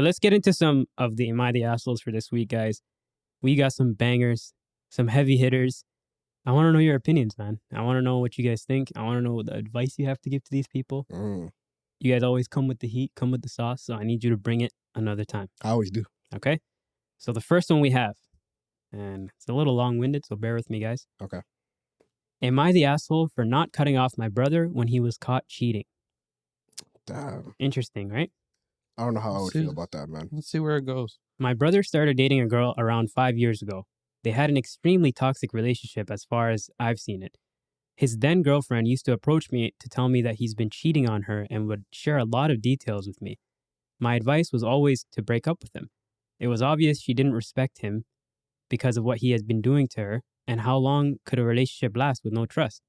But let's get into some of the Am I the Assholes for this week, guys. We got some bangers, some heavy hitters. I want to know your opinions, man. I want to know what you guys think. I want to know what the advice you have to give to these people. You guys always come with the heat, come with the sauce, so I need you to bring it another time. I always do. Okay? So the first one we have, and it's a little long-winded, so bear with me, guys. Okay. Am I the asshole for not cutting off my brother when he was caught cheating? Damn. Interesting, right? I don't know how I would feel about that, man. Let's see where it goes. My brother started dating a girl around 5 years ago. They had an extremely toxic relationship as far as I've seen it. His then girlfriend used to approach me to tell me that he's been cheating on her and would share a lot of details with me. My advice was always to break up with him. It was obvious she didn't respect him because of what he has been doing to her, and how long could a relationship last with no trust?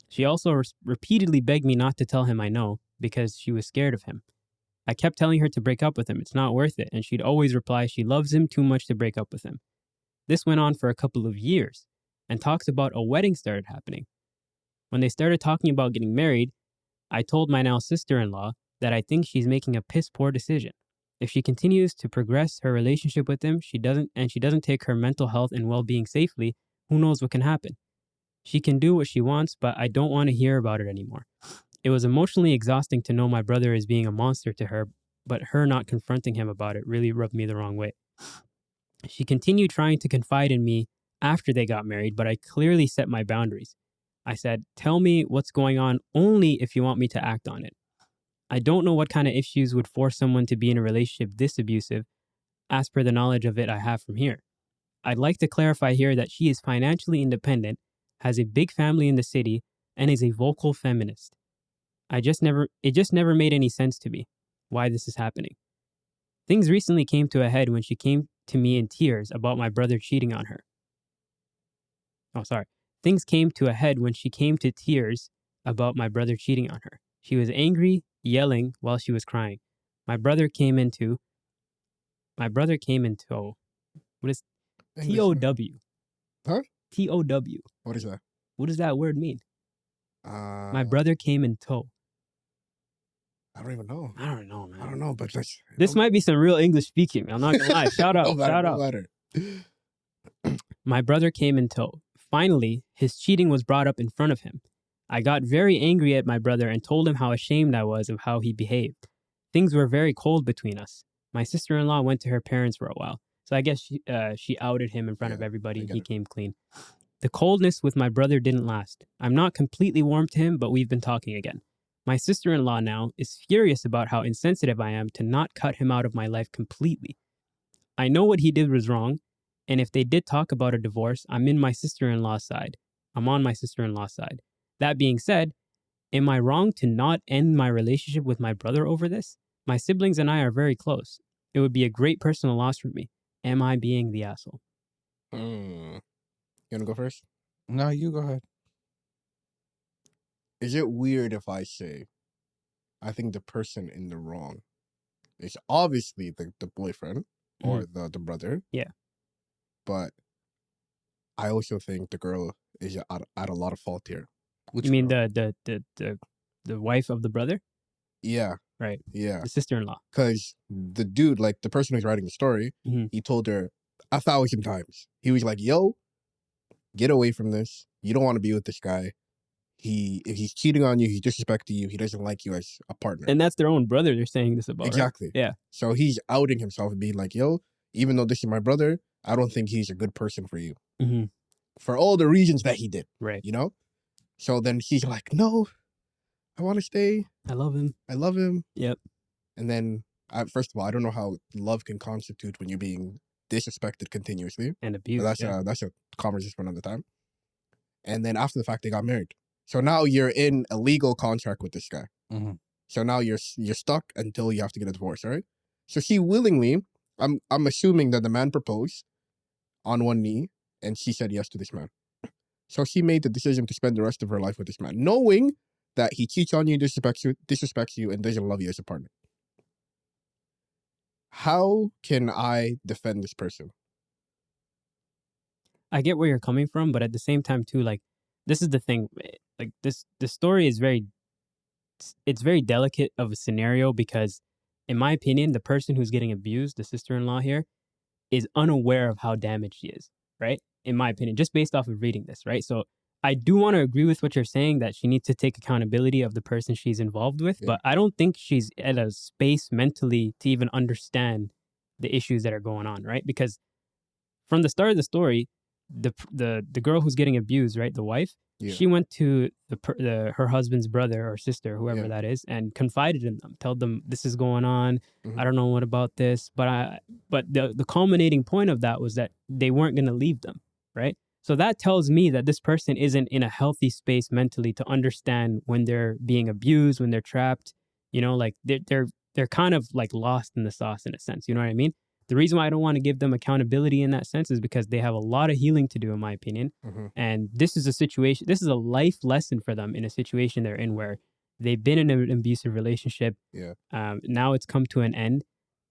She also repeatedly begged me not to tell him I know because she was scared of him. I kept telling her to break up with him. It's not worth it. And she'd always reply she loves him too much to break up with him. This went on for a couple of years, and talks about a wedding started happening. When they started talking about getting married, I told my now sister-in-law that I think she's making a piss poor decision. If she continues to progress her relationship with him, she doesn't take her mental health and well-being safely, who knows what can happen. She can do what she wants, but I don't want to hear about it anymore. It was emotionally exhausting to know my brother is being a monster to her, but her not confronting him about it really rubbed me the wrong way. She continued trying to confide in me after they got married, but I clearly set my boundaries. I said, tell me what's going on only if you want me to act on it. I don't know what kind of issues would force someone to be in a relationship this abusive, as per the knowledge of it I have from here. I'd like to clarify here that she is financially independent, has a big family in the city, and is a vocal feminist. It just never made any sense to me why this is happening. Things recently came to a head when she came to me in tears about my brother cheating on her. Things came to a head when she came to tears about my brother cheating on her. She was angry, yelling while she was crying. My brother came in tow. What is T-O-W? Huh? T-O-W. What is that? What does that word mean? My brother came in tow. I don't even know. I don't know, man. I don't know, but this might be some real English speaking. I'm not gonna lie. Shout out. Shout out. My brother came in tow. Finally, his cheating was brought up in front of him. I got very angry at my brother and told him how ashamed I was of how he behaved. Things were very cold between us. My sister-in-law went to her parents for a while. So I guess she outed him in front of everybody. He came clean. The coldness with my brother didn't last. I'm not completely warm to him, but we've been talking again. My sister-in-law now is furious about how insensitive I am to not cut him out of my life completely. I know what he did was wrong, and if they did talk about a divorce, I'm on my sister-in-law's side. That being said, am I wrong to not end my relationship with my brother over this? My siblings and I are very close. It would be a great personal loss for me. Am I being the asshole? You want to go first? No, you go ahead. Is it weird if I say I think the person in the wrong is obviously the boyfriend or the brother? Yeah. But I also think the girl is at a lot of fault here. You mean the wife of the brother? Yeah. Right. Yeah. The sister-in-law. Because the dude, like the person who's writing the story, he told her 1,000 times. He was like, yo, get away from this. You don't want to be with this guy. If he's cheating on you, he's disrespecting you. He doesn't like you as a partner. And that's their own brother they're saying this about, exactly. Right? Yeah. So he's outing himself and being like, yo, even though this is my brother, I don't think he's a good person for you. For all the reasons that he did. Right. You know? So then he's like, no, I want to stay. I love him. Yep. And then, first of all, I don't know how love can constitute when you're being disrespected continuously. And abused. That's a conversation for another time. And then after the fact, they got married. So now you're in a legal contract with this guy. So now you're stuck until you have to get a divorce, right? So she willingly, I'm assuming that the man proposed on one knee and she said yes to this man. So she made the decision to spend the rest of her life with this man, knowing that he cheats on you, disrespects you, and doesn't love you as a partner. How can I defend this person? I get where you're coming from, but at the same time too, like, this is the thing, like the story is very delicate of a scenario because in my opinion, the person who's getting abused, the sister-in-law here, is unaware of how damaged she is, right? In my opinion, just based off of reading this, right? So I do want to agree with what you're saying that she needs to take accountability of the person she's involved with, but I don't think she's at a space mentally to even understand the issues that are going on, right? Because from the start of the story, the girl who's getting abused, right, the wife, she went to her husband's brother or sister, whoever that is, and confided in them, told them this is going on. I don't know what about this, but the culminating point of that was that they weren't going to leave them, right? So that tells me that this person isn't in a healthy space mentally to understand when they're being abused, when they're trapped. You know, like they're kind of like lost in the sauce in a sense. You know what I mean? The reason why I don't want to give them accountability in that sense is because they have a lot of healing to do, in my opinion. And this is a life lesson for them in a situation they're in where they've been in an abusive relationship. Now it's come to an end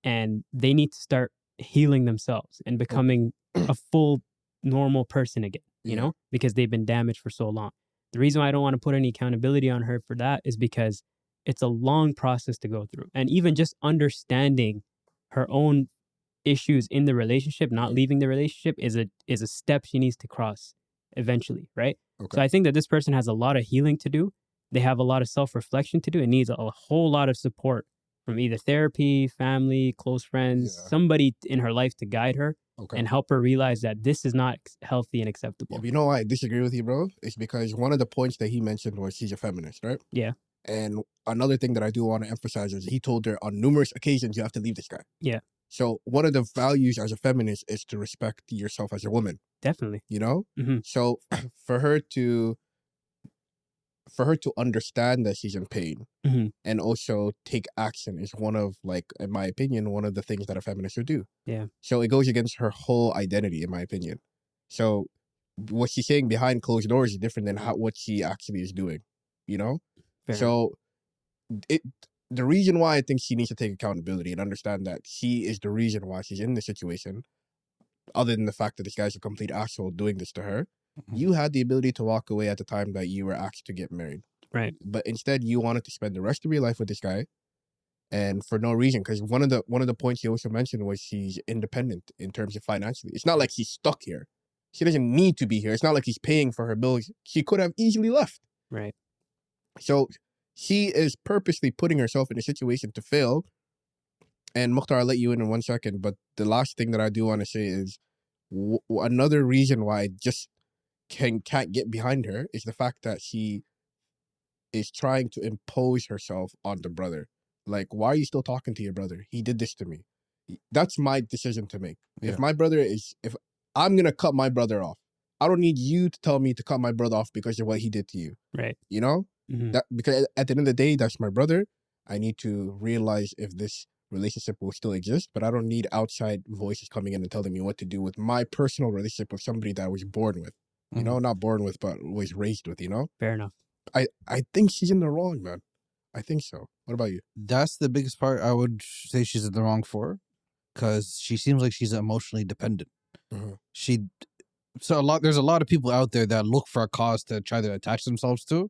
and they need to start healing themselves and becoming a full normal person again, you know, because they've been damaged for so long. The reason why I don't want to put any accountability on her for that is because it's a long process to go through. And even just understanding her own issues in the relationship, not leaving the relationship, is a step she needs to cross eventually, right? So I think that this person has a lot of healing to do. They have a lot of self-reflection to do. It needs a whole lot of support from either therapy, family, close friends, somebody in her life to guide her and help her realize that this is not healthy and acceptable. You know why I disagree with you, bro? It's because one of the points that he mentioned was she's a feminist, right? Yeah. And another thing that I do want to emphasize is he told her on numerous occasions, you have to leave this guy. Yeah. So one of the values as a feminist is to respect yourself as a woman. Definitely. You know? So for her to understand that she's in pain and also take action is one of, like, in my opinion, one of the things that a feminist would do. Yeah. So it goes against her whole identity, in my opinion. So what she's saying behind closed doors is different than what she actually is doing, you know? So the reason why I think she needs to take accountability and understand that she is the reason why she's in this situation, other than the fact that this guy's a complete asshole doing this to her, you had the ability to walk away at the time that you were asked to get married. Right. But instead, you wanted to spend the rest of your life with this guy, and for no reason. Because one of the points he also mentioned was she's independent in terms of financially. It's not like she's stuck here. She doesn't need to be here. It's not like he's paying for her bills. She could have easily left. Right. So she is purposely putting herself in a situation to fail. And Mukhtar, I'll let you in 1 second. But the last thing that I do want to say is another reason why I just can't get behind her is the fact that she is trying to impose herself on the brother. Like, why are you still talking to your brother? He did this to me. That's my decision to make. If I'm going to cut my brother off, I don't need you to tell me to cut my brother off because of what he did to you. Right. You know? That because at the end of the day, that's my brother. I need to realize if this relationship will still exist, but I don't need outside voices coming in and telling me what to do with my personal relationship with somebody that I was born with. You know, not born with, but was raised with, you know? Fair enough. I think she's in the wrong, man. I think so. What about you? That's the biggest part I would say she's in the wrong for, because she seems like she's emotionally dependent. There's a lot of people out there that look for a cause to try to attach themselves to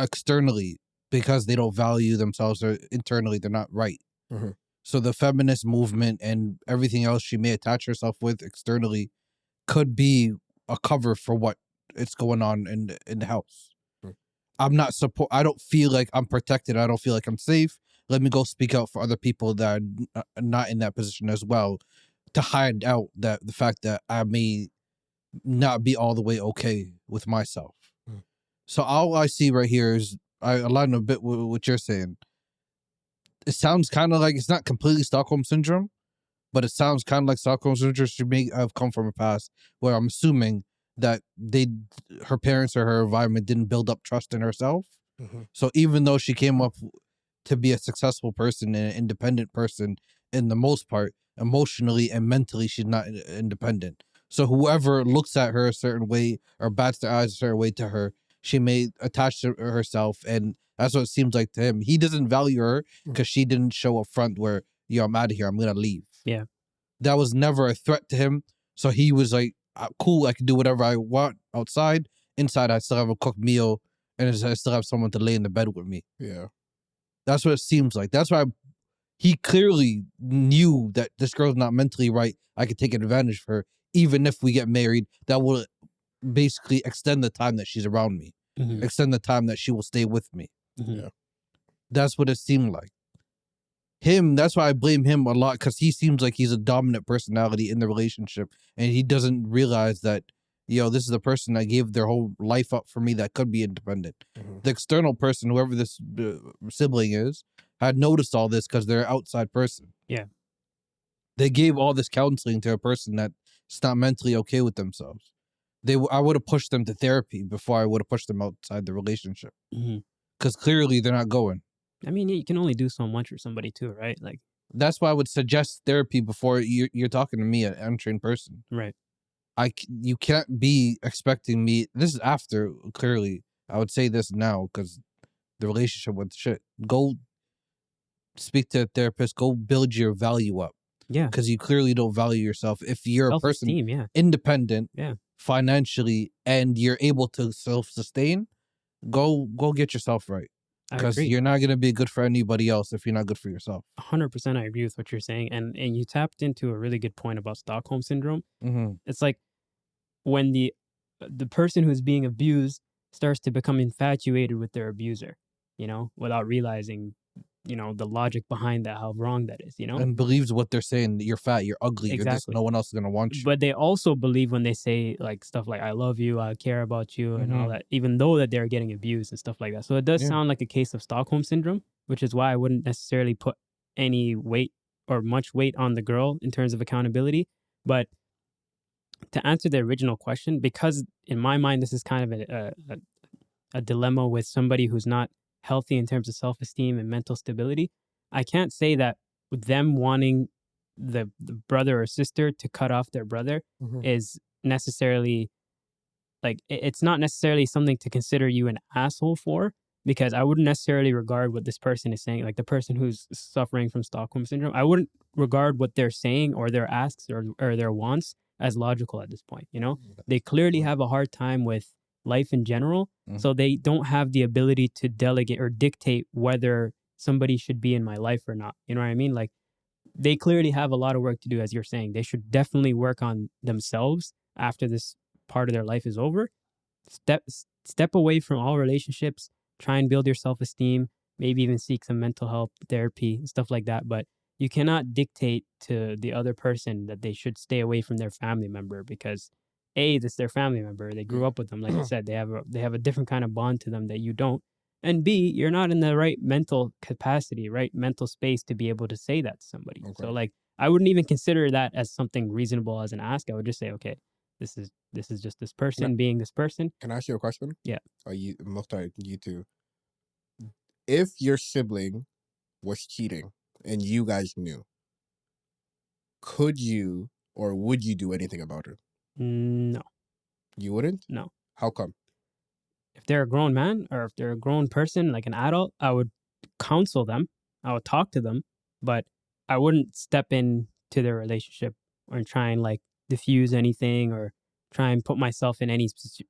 externally because they don't value themselves, or internally they're not right. So the feminist movement and everything else she may attach herself with externally could be a cover for what it's going on in the house. I don't feel like I'm protected. I don't feel like I'm safe. Let me go speak out for other people that are not in that position as well, to hide out the fact that I may not be all the way okay with myself. So all I see right here is, I align a bit with what you're saying. It sounds kind of like it's not completely Stockholm Syndrome, but it sounds kind of like Stockholm Syndrome. She may have come from a past where I'm assuming that her parents or her environment didn't build up trust in herself. So even though she came up to be a successful person and an independent person, in the most part, emotionally and mentally, she's not independent. So whoever looks at her a certain way or bats their eyes a certain way to her, she may attach to herself, and that's what it seems like to him. He doesn't value her because she didn't show up front where, I'm out of here, I'm going to leave. Yeah. That was never a threat to him. So he was like, cool, I can do whatever I want outside. Inside, I still have a cooked meal, and I still have someone to lay in the bed with me. Yeah. That's what it seems like. That's why he clearly knew that this girl's not mentally right. I could take advantage of her. Even if we get married, that will basically extend the time that she's around me. Extend the time that she will stay with me. Yeah. That's what it seemed like. That's why I blame him a lot, because he seems like he's a dominant personality in the relationship, and he doesn't realize that, this is the person that gave their whole life up for me that could be independent. The external person, whoever this sibling is, had noticed all this because they're an outside person. Yeah. They gave all this counseling to a person that's not mentally okay with themselves. I would have pushed them to therapy before I would have pushed them outside the relationship. Because clearly they're not going. I mean, you can only do so much for somebody too, right? Like, that's why I would suggest therapy before you're talking to me, an untrained person. Right. You can't be expecting me. This is after, clearly. I would say this now because the relationship went to shit. Go speak to a therapist. Go build your value up. Yeah. Because you clearly don't value yourself. If you're a person independent, financially, and you're able to self-sustain, go get yourself right. Because you're not going to be good for anybody else if you're not good for yourself. 100% I agree with what you're saying. And you tapped into a really good point about Stockholm Syndrome. It's like when the person who's being abused starts to become infatuated with their abuser, without realizing, the logic behind that, how wrong that is, And believes what they're saying. You're fat, you're ugly, exactly. no one else is going to want you. But they also believe when they say like stuff like, I love you, I care about you, and all that, even though that they're getting abused and stuff like that. So it does sound like a case of Stockholm Syndrome, which is why I wouldn't necessarily put any weight or much weight on the girl in terms of accountability. But to answer the original question, because in my mind, this is kind of a dilemma with somebody who's not healthy in terms of self-esteem and mental stability, I can't say that them wanting the brother or sister to cut off their brother is necessarily, like, it's not necessarily something to consider you an asshole for, because I wouldn't necessarily regard what this person is saying, like the person who's suffering from Stockholm Syndrome, I wouldn't regard what they're saying or their asks or their wants as logical at this point. They clearly have a hard time with life in general, so they don't have the ability to delegate or dictate whether somebody should be in my life or not. You know what I mean? Like, they clearly have a lot of work to do, as you're saying. They should definitely work on themselves after this part of their life is over. Step away from all relationships, try and build your self-esteem, maybe even seek some mental health therapy, stuff like that. But you cannot dictate to the other person that they should stay away from their family member, because A, this is their family member. They grew up with them. Like I said, they have a different kind of bond to them that you don't. And B, you're not in the right mental capacity, right mental space to be able to say that to somebody. Okay. So like, I wouldn't even consider that as something reasonable as an ask. I would just say, okay, this is just this person being this person. Can I ask you a question? Yeah. You two. If your sibling was cheating and you guys knew, could you or would you do anything about it? No. You wouldn't? No. How come? If they're a grown man or if they're a grown person, like an adult, I would counsel them. I would talk to them, but I wouldn't step into their relationship or try and like diffuse anything or try and put myself in any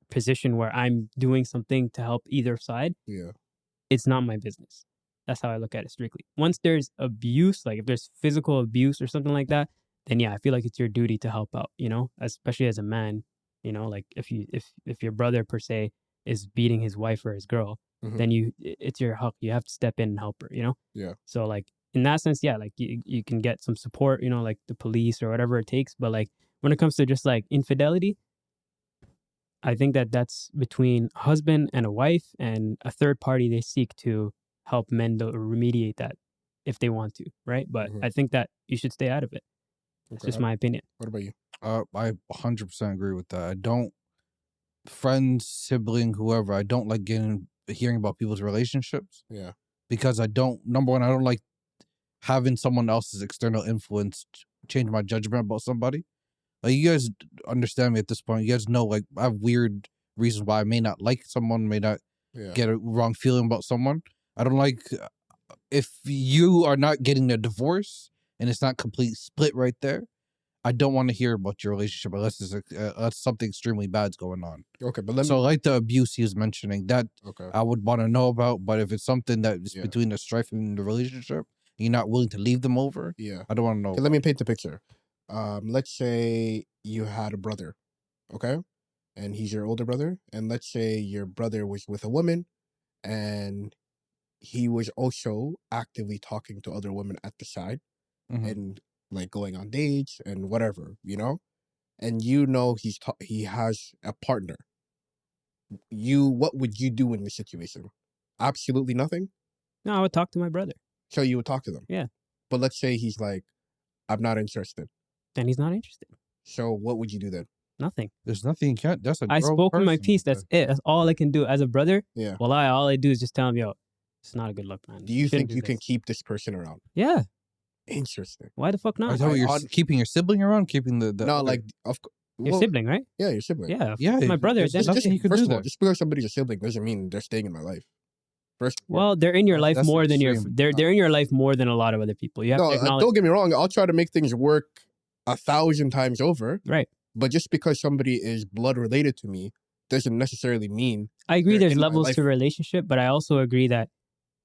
position where I'm doing something to help either side. Yeah. It's not my business. That's how I look at it strictly. Once there's abuse, like if there's physical abuse or something like that, then yeah, I feel like it's your duty to help out, especially as a man, like if your brother per se is beating his wife or his girl, then it's your help. You have to step in and help her, Yeah. So like in that sense, yeah, like you can get some support, like the police or whatever it takes. But like when it comes to just like infidelity, I think that's between a husband and a wife and a third party they seek to help mend or remediate that if they want to, right? But I think that you should stay out of it. It's just my opinion. What about you? I 100% agree with that. I don't, friends, sibling, whoever, I don't like hearing about people's relationships. Yeah. Because number one, I don't like having someone else's external influence change my judgment about somebody. Like, you guys understand me at this point. You guys know, like, I have weird reasons why I may not like someone, may not get a wrong feeling about someone. I don't like, if you are not getting a divorce and it's not complete split right there, I don't want to hear about your relationship unless it's something extremely bad's going on. Okay, but so like the abuse he was mentioning, that okay, I would want to know about. But if it's something that is between the strife in the relationship, you're not willing to leave them over. Yeah. I don't want to know. Okay, let me paint the picture. Let's say you had a brother, okay? And he's your older brother. And let's say your brother was with a woman and he was also actively talking to other women at the side and like going on dates and whatever, you know? And you know he has a partner. What would you do in this situation? Absolutely nothing? No, I would talk to my brother. So you would talk to them? Yeah. But let's say he's like, I'm not interested. Then he's not interested. So what would you do then? Nothing. There's nothing you can't. That's a I grown spoke my person. piece. That's it. That's all I can do as a brother. Yeah. Well, all I do is just tell him, yo, it's not a good look, man. Do you think Shouldn't you do can this. keep this person around? Yeah. Interesting. Why the fuck Are not? you talking about keeping your sibling around? Keeping the No, other- like Your sibling, right? Yeah, your sibling. Yeah. Yeah, My brother. there's Then, nothing you could First do of all, there. just because somebody's a sibling doesn't mean they're staying in my life. First, well, they're in your life That's more than your. extreme. They're in your life more than a lot of other people. You have no, to acknowledge. don't get me wrong. I'll try to make things work 1,000 times over. Right. But just because somebody is blood related to me doesn't necessarily mean I agree. they're There's in my levels life. to relationship, but I also agree that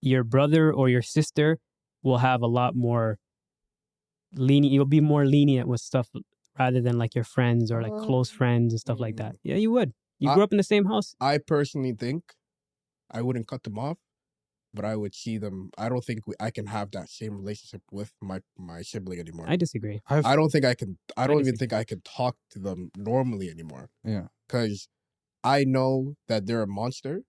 your brother or your sister will have a lot more lenient. You'll be more lenient with stuff rather than like your friends or like close friends and stuff like that. Yeah, you would. You grew up in the same house. I personally think I wouldn't cut them off, but I would see them. I don't think I can have that same relationship with my sibling anymore. I disagree. I don't think I can. I don't even disagree. think I can talk to them normally anymore. Yeah. Because I know that they're a monster.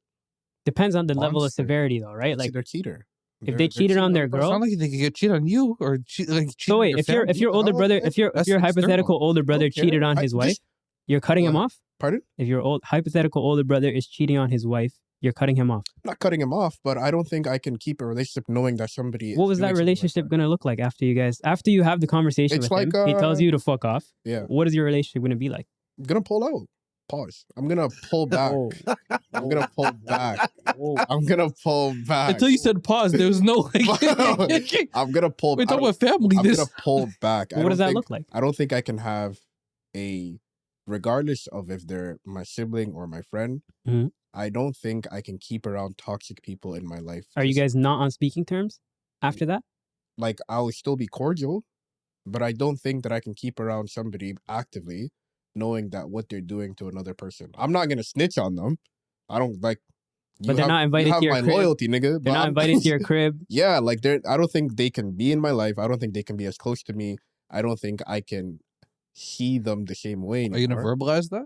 Depends on the level of Monster. severity, though, right? Like They're cheater. if they cheated on their It's not girl. like they could get cheated on you or cheat So wait, if your older brother, if your That's hypothetical external. older brother Don't care. cheated on his wife, you're cutting him What? off. Pardon? If your hypothetical older brother is cheating on his wife, you're cutting him off. I'm not cutting him off, but I don't think I can keep a relationship knowing that somebody. What is was doing that something relationship like gonna look like after you have the conversation It's with him? like, He tells you to fuck off. Yeah. What is your relationship gonna be like? I'm gonna pull out. Pause. I'm gonna pull back. Whoa. I'm gonna pull back. Whoa. I'm gonna pull back. Until you said pause, there was no I'm gonna pull. We're talking about family. I'm This gonna pull back. What does that look like? I don't think I can have regardless of if they're my sibling or my friend. Mhm. I don't think I can keep around toxic people in my life. Are you guys not on speaking terms after that? Like, I will still be cordial, but I don't think that I can keep around somebody actively knowing that what they're doing to another person. I'm not gonna snitch on them. I don't like. But they're not invited to your my crib. loyalty, nigga. They're not invited to your crib. Yeah, like I don't think they can be in my life. I don't think they can be as close to me. I don't think I can see them the same way anymore. Are you gonna verbalize that?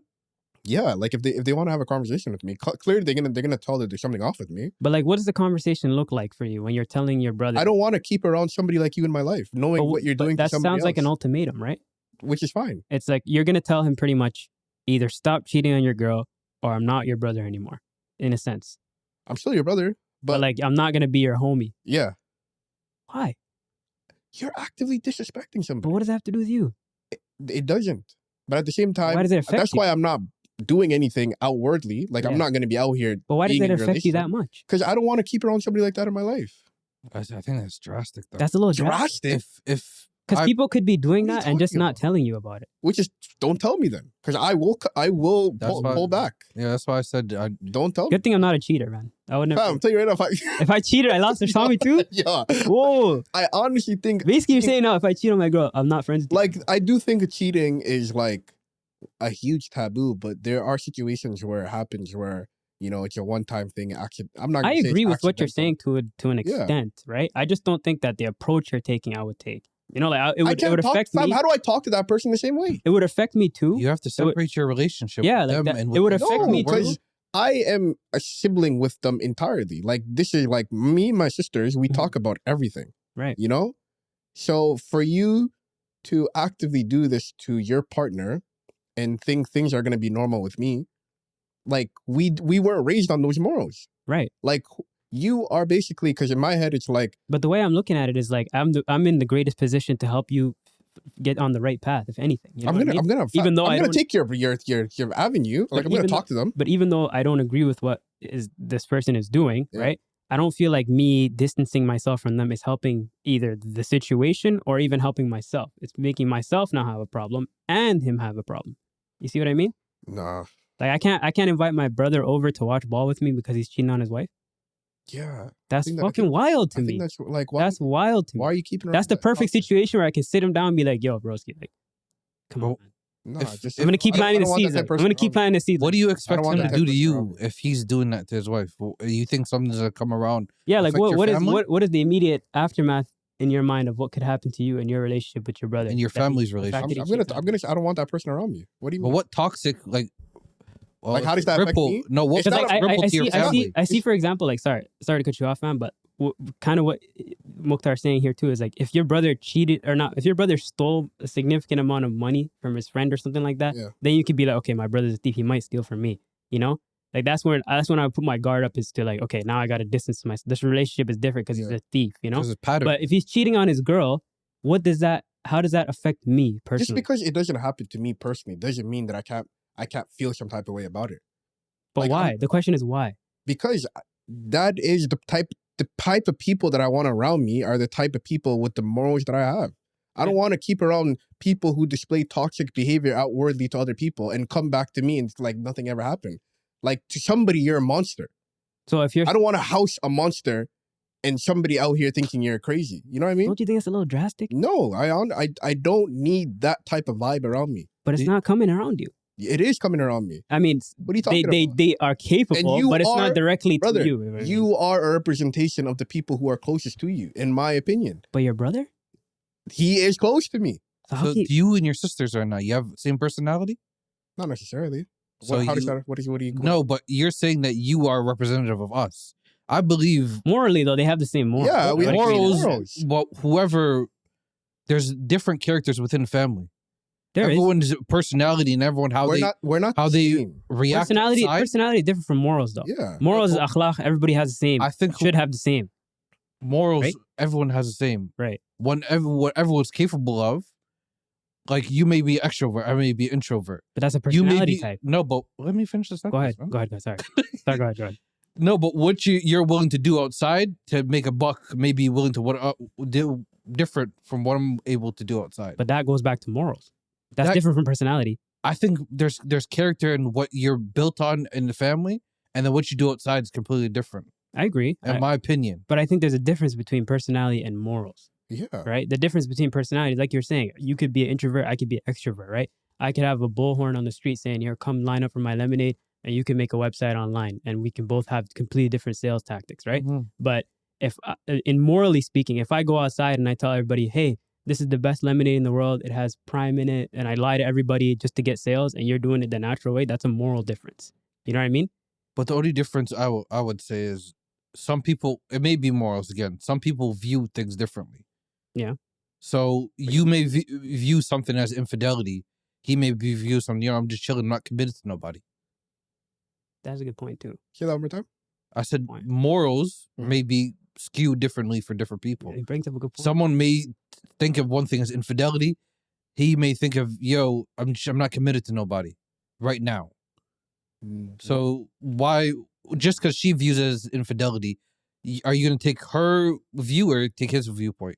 Yeah, like if they want to have a conversation with me, clearly they're gonna tell that there's something off with me. But like, what does the conversation look like for you when you're telling your brother? I don't want to keep around somebody like you in my life, knowing what you're doing. That to somebody sounds like an else, ultimatum, right? which is fine. It's like you're gonna tell him pretty much either stop cheating on your girl or I'm not your brother anymore, in a sense. I'm still your brother, But like, I'm not gonna be your homie. yeah, Why? you're actively disrespecting But somebody. what does that have to do with you? It doesn't. But at the same time, Why does it affect that's you? why I'm not doing anything outwardly. Like Yeah. I'm not gonna be out here. But why does being it in a affect you that much? Because I don't want to keep around somebody like that in my life. I think that's drastic though. That's a little drastic. Drastic. if Because I- people could be doing What are you that and just talking not about? telling you about it. Which is, don't tell me then, because I will That's pull, why- pull back. yeah, that's why I said Don't tell me. Good thing I'm not a cheater, man. I would never. Fam, I'm telling you right now. If I cheated, I lost. They saw me too. Yeah, Whoa. I honestly think, Basically, you're saying now, if I cheat on my girl, I'm not friends with you. like, I do think cheating is like a huge taboo, but there are situations where it happens where, you know, it's a one-time thing. I'm not. I Gonna say agree it's with what you're accidental. saying to an Yeah. extent, right? I just don't think that the approach you're taking, I would take. You know, like it I would can't talk. affect Fam, me. how do I talk to that person the same way? It would affect me too. you have to separate your relationship, Yeah, with like them that- and it would with affect No, me too. because I am a sibling with them entirely. Like this is like me and my sisters. We Mhm. talk about everything. Right. You know, so for you to actively do this to your partner and think things are going to be normal with me, like we weren't raised on those morals. Right. Like you are basically, because in my head it's like, But the way I'm looking at it is like I'm in the greatest position to help you get on the right path, if anything. You know what I mean? I'm gonna Even though I I'm gonna don't- take your avenue. Like I'm gonna even talk to them. But even though I don't agree with what this person is doing, Yeah. right? I don't feel like me distancing myself from them is helping either the situation or even helping myself. It's making myself now have a problem and him have a problem. You see what I mean? Nah, Like I can't invite my brother over to watch ball with me because he's cheating on his wife. Yeah. That's think that- fucking wild to I me. think that's like, why, That's wild to me. why are you keeping That's the around that perfect toxic? situation where I can sit him down and be like, yo, broski, like, come on, Well, man. Nah, If- just, I'm going to keep I don't- planting I the don't want that seeds. type I'm of person going to keep around me. planting the seeds. What do you expect want him that to do to type of you person if he's doing that to his wife? You think something's gonna come around? Yeah, like affect your family? what is the immediate aftermath in your mind of what could happen to you in your relationship with your brother? In your That he- family's the fact relationship. that he cheats on you? I don't want that person around me. What do you But mean? what toxic Like, how does that affect ripple? me? No, what It's not affects a- ripple to your family? I see, for example, like, sorry to cut you off, man, but kind of what Mukhtar's saying here too is like, if your brother cheated or not, if your brother stole a significant amount of money from his friend or something like that, Yeah. then you could be like, okay, my brother's a thief, he might steal from me, you know? Like that's when I would put my guard up, is to like, okay, now I got to distance myself. This relationship is different because he's Yeah. a thief, you know? There's a pattern. But if he's cheating on his girl, how does that affect me personally? Just because it doesn't happen to me personally doesn't mean that I can't feel some type of way about it. But like, why? The question is why? Because that is the type of people that I want around me are the type of people with the morals that I have. I don't want to keep around people who display toxic behavior outwardly to other people and come back to me and it's like nothing ever happened. Like, to somebody, you're a monster. So if you're, I don't want to house a monster and somebody out here thinking you're crazy. You know what I mean? don't you think that's a little drastic? No, I don't need that type of vibe around me. But it's not coming around you. It is coming around me. I mean, What are you talking about? they are capable, you but it's not are- directly Brother, to you. you are a representation of the people who are closest to you, in my opinion. But your brother? He is close to me. So how So can you and your sisters are not. You have the same personality. Not necessarily. So How does you- that, what do you No, but you're saying that you are a representative of us. I believe morally though they have the same morals? Yeah, we have Like, morals. morals. Well, whoever, there's different characters within the family. there is Everyone's personality and everyone how we're not how the they same. react. personality. outside. Personality is different from morals though. Yeah. Morals is akhlaq. Everybody has the same. I think Should have the same. morals. Right? Everyone has the same. Right. What everyone's capable of. Like, you may be extrovert, I may be introvert. But that's a You may personality be type. no, but let me finish this sentence. Go ahead. man. Go ahead. Sorry. Sorry. Go ahead. No, but what you're willing to do outside to make a buck, may be willing to do different from what I'm able to do outside. But that goes back to morals. That's That- different from personality. I think there's character in what you're built on in the family, and then what you do outside is completely different, I agree. in my opinion. But I think there's a difference between personality and morals. Yeah. Right? The difference between personalities, like you're saying, you could be an introvert, I could be an extrovert, right? I could have a bullhorn on the street saying, here, come line up for my lemonade, and you can make a website online, and we can both have completely different sales tactics, right? Mhm. But if, in morally speaking, if I go outside and I tell everybody, hey, this is the best lemonade in the world, it has prime in it, and I lie to everybody just to get sales, and you're doing it the natural way, that's a moral difference. You know what I mean? But the only difference I would say is some people, it may be morals again. Some people view things differently. Yeah. So you may view something as infidelity. He may view something, I'm just chilling, not committed to nobody. That's a good point, too. Say that one more time. I said Point. morals Mhm. may be skewed differently for different people. It brings up a good point. Someone may think of one thing as infidelity. He may think of, I'm not committed to nobody right now. So why, just because she views it as infidelity, are you going to take her view or take his viewpoint?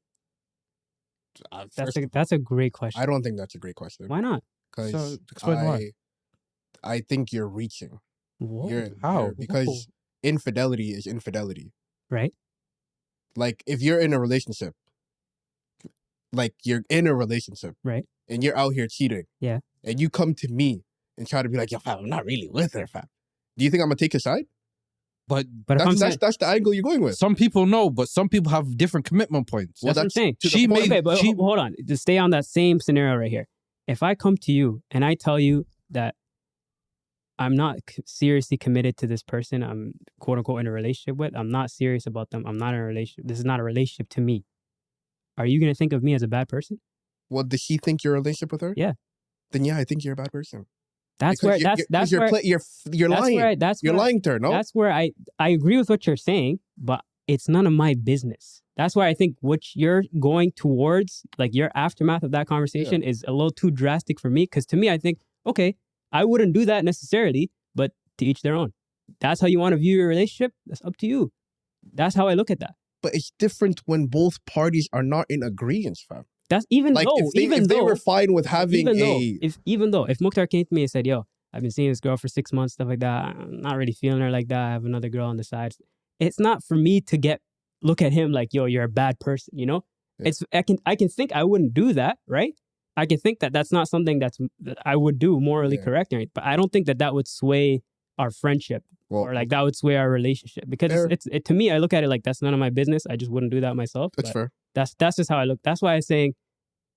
That's a great question. I don't think that's a great question. Why not? Because So, explain why. I think you're reaching. Whoa. How? Because infidelity is infidelity. Right? Like, if you're in a relationship, right, and you're out here cheating, Yeah. and you come to me and try to be like, yo, fam, I'm not really with her, fam. Do you think I'm gonna take his side? But But if I'm saying, That's the angle you're going with. some people know, but some people have different commitment points. Well, that's what I'm that's saying. to the She point. may- Okay, but she- hold on. To stay on that same scenario right here. If I come to you and I tell you that I'm not seriously committed to this person I'm quote unquote in a relationship with, I'm not serious about them, I'm not in a relationship, this is not a relationship to me, are you going to think of me as a bad person? Well, does she think you're in a relationship with her? Yeah. Then yeah, I think you're a bad person. That's Because where you're lying. You're lying to her. No. That's where I agree with what you're saying, but it's none of my business. That's why I think what you're going towards, like your aftermath of that conversation, is a little too drastic for me. Because to me, I think, okay, I wouldn't do that necessarily, but to each their own. That's how you want to view your relationship. That's up to you. That's how I look at that. But it's different when both parties are not in agreement, fam. That's even Like, though, if they were fine with having even though if Mukhtar came to me and said, yo, I've been seeing this girl for 6 months, stuff like that, I'm not really feeling her like that, I have another girl on the side. it's not for me to look at him like, yo, you're a bad person, you know? Yeah. I can think I wouldn't do that, right? I can think that that's not something that I would do morally correct or anything, but I don't think that would sway our friendship or like that would sway our relationship, because it to me, I look at it like that's none of my business. I just wouldn't do that myself. That's fair. That's just how I look. That's why I'm saying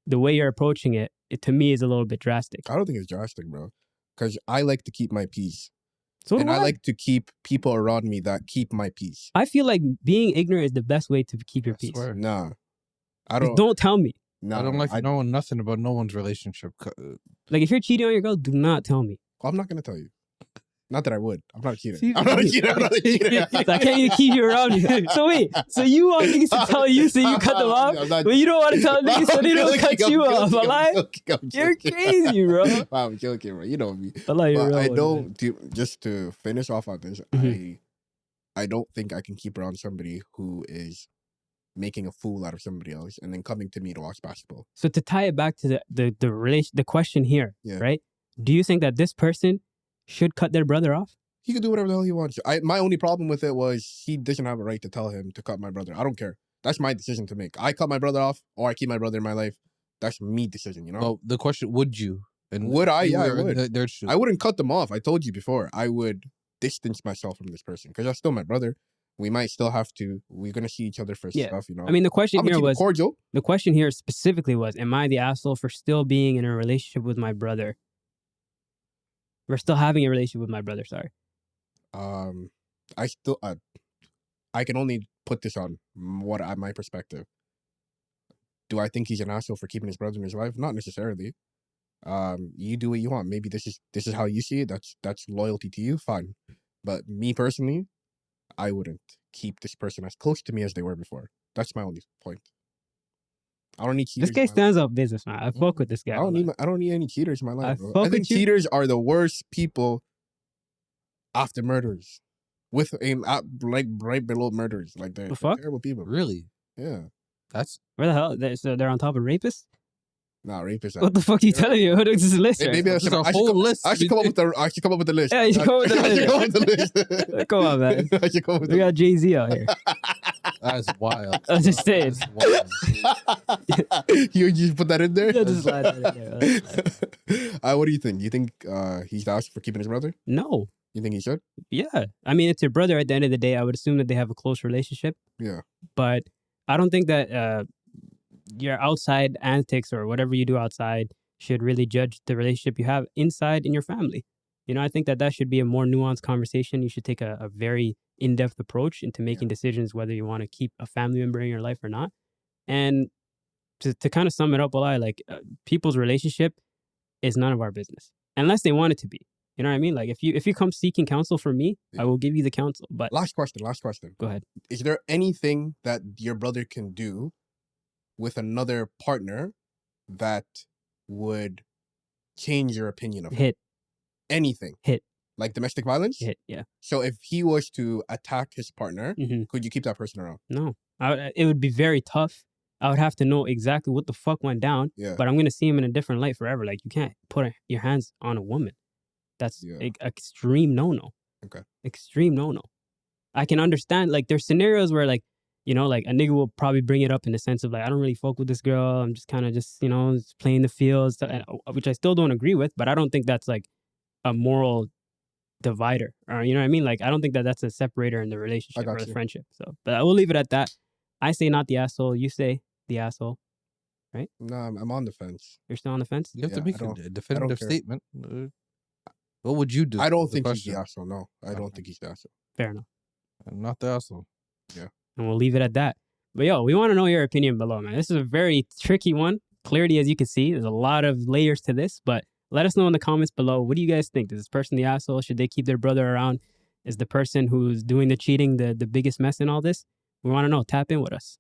the way you're approaching it to me is a little bit drastic. I don't think it's drastic, bro, because I like to keep my peace. So and I like to keep people around me that keep my peace. I feel like being ignorant is the best way to keep your peace. Nah, I don't. Don't tell me. Nah, I don't like knowing nothing about no one's relationship. Like if you're cheating on your girl, do not tell me. I'm not gonna tell you. Not that I would. I'm not a cheater. See, I'm not a cheater. I'm not a cheater. So I can't even keep you around you. So wait, so you want niggas to tell you so you cut them off, but you don't want to tell niggas so they don't cut you off. You're crazy, bro. I'm joking, bro. You know me. But I don't. Just to finish off on this, I don't think I can keep around somebody who is making a fool out of somebody else and then coming to me to watch basketball. So to tie it back to the question here, right? Do you think that this person should cut their brother off? He can do whatever the hell he wants. My only problem with it was he doesn't have a right to tell him to cut my brother. I don't care. That's my decision to make. I cut my brother off or I keep my brother in my life. That's me decision, you know? Well, the question, would you? And would I? Yeah, I would. Their I wouldn't cut them off. I told you before. I would distance myself from this person because that's still my brother. We might still have to. We're gonna see each other for stuff, you know. I mean, the question here was cordial. The question here specifically was, "Am I the asshole for still being in a relationship with my brother? We're still having a relationship with my brother." Sorry. I can only put this on my perspective. Do I think he's an asshole for keeping his brother in his life? Not necessarily. You do what you want. Maybe this is how you see it. That's loyalty to you. Fine. But me personally, I wouldn't keep this person as close to me as they were before. That's my only point. I don't need cheaters. This guy stands up business, man. I fuck with this guy. I don't need any cheaters in my life, bro. I think cheaters are the worst people after murderers. With like right below murderers. Like they're terrible people. Really? Yeah. That's where the hell? They're on top of rapists? Nah, rapists. What the fuck are you telling me? What is this list? Maybe there's a whole list. I should come up with the list. Yeah, you should come up with the list. Come on, man. We got Jay-Z out here. That's wild. I was just saying. You just put that in there? Yeah, just slide that in there. What do you think? You think he's asked for keeping his brother? No. You think he should? Yeah. I mean, it's your brother at the end of the day. I would assume that they have a close relationship. Yeah. But I don't think that your outside antics or whatever you do outside should really judge the relationship you have inside in your family. You know, I think that should be a more nuanced conversation. You should take a very in-depth approach into making decisions whether you want to keep a family member in your life or not. And to kind of sum it up, people's relationship is none of our business unless they want it to be. You know what I mean? Like if you come seeking counsel from me, I will give you the counsel. But last question. Go ahead. Is there anything that your brother can do with another partner that would change your opinion of him? Hit. Anything. Hit. Like domestic violence? Hit, yeah. So if he was to attack his partner, could you keep that person around? No. It would be very tough. I would have to know exactly what the fuck went down. Yeah. But I'm going to see him in a different light forever. Like, you can't put your hands on a woman. That's extreme no-no. Okay. Extreme no-no. I can understand, like, there's scenarios where, like, you know, like, a nigga will probably bring it up in the sense of, like, I don't really fuck with this girl. I'm just kind of you know, just playing the fields, which I still don't agree with. But I don't think that's, like, a moral divider. Or, you know what I mean? Like, I don't think that's a separator in the relationship or the friendship. So, but I will leave it at that. I say not the asshole. You say the asshole. Right? No, I'm on the fence. You're still on the fence? You have to make a definitive statement. What would you do? I don't think he's the asshole. No, I don't think he's the asshole. Fair enough. I'm not the asshole. Yeah. And we'll leave it at that. But yo, we want to know your opinion below, man. This is a very tricky one. Clearly, as you can see, there's a lot of layers to this. But let us know in the comments below. What do you guys think? Is this person the asshole? Should they keep their brother around? Is the person who's doing the cheating the biggest mess in all this? We want to know. Tap in with us.